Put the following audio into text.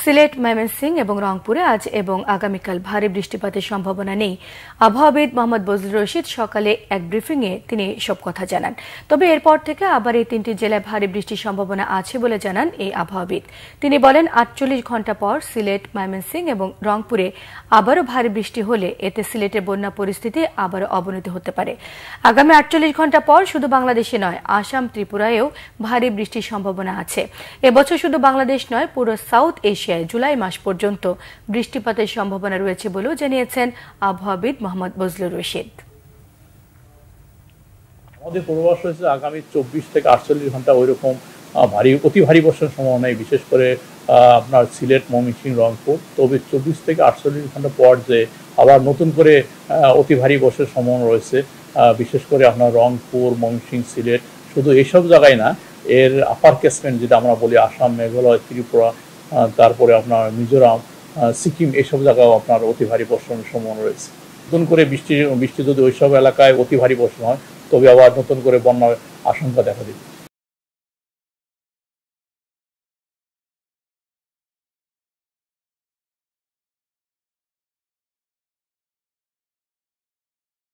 সিলেট, ময়মনসিংহ এবং রংপুরে আজ এবং আগামীকাল ভারী বৃষ্টিপাতের সম্ভাবনা নেই। আবহাওয়াবিদ মোহাম্মদ বজলুর রশিদ সকালে এক ব্রিফিংয়ে তিনি সব কথা জানান। তবে এরপর থেকে আবার এই তিনটি জেলায় ভারী বৃষ্টির সম্ভাবনা আছে বলে জানান এই আবহাওয়াবিদ। তিনি বলেন ৪৮ ঘণ্টা পর সিলেট, ময়মনসিংহ এবং রংপুরে আবারও ভারী বৃষ্টি হলে এতে সিলেটের বন্যা পরিস্থিতি আবারও অবনতি হতে পারে। আগামী ৪৮ ঘণ্টা পর শুধু বাংলাদেশে নয়, আসাম, ত্রিপুরায়ও ভারী বৃষ্টির সম্ভাবনা আছে। এবছর শুধু বাংলাদেশ নয়, পুরো সাউথ এশিয়ায় জুলাই মাস পর্যন্ত বৃষ্টিপাতের সম্ভাবনা রয়েছে বলেও জানিয়েছেন আবহাওয়াবিদ মোহাম্মদ বজলুর রশিদ। আমাদের পূর্বাভাস হয়েছে আগামী ২৪ থেকে ৪৮ ঘন্টা ওইরকম অতি ভারী বর্ষার সম্ভাবনা, বিশেষ করে আপনার সিলেট, ময়মনসিংহ, রংপুর। তবে ২৪ থেকে ৪৮ ঘন্টা পর যে আবার নতুন করে অতি ভারী বর্ষার সম্ভাবনা রয়েছে, বিশেষ করে আপনার রংপুর, ময়মনসিংহ, সিলেট, শুধু এইসব জায়গায় না, এর আপার ক্যাচমেন্ট যেটা আমরা বলি আসাম, মেঘালয়, ত্রিপুরা, তারপরে আপনার মিজোরাম, সিকিম, এইসব জায়গাও আপনার অতি ভারী বর্ষণের সম্ভাবনা রয়েছে। নতুন করে বৃষ্টি যদি ওইসব এলাকায় অতি ভারী বর্ষণ হয়, তবে আবার নতুন করে বন্যার আশঙ্কা দেখা দিবে।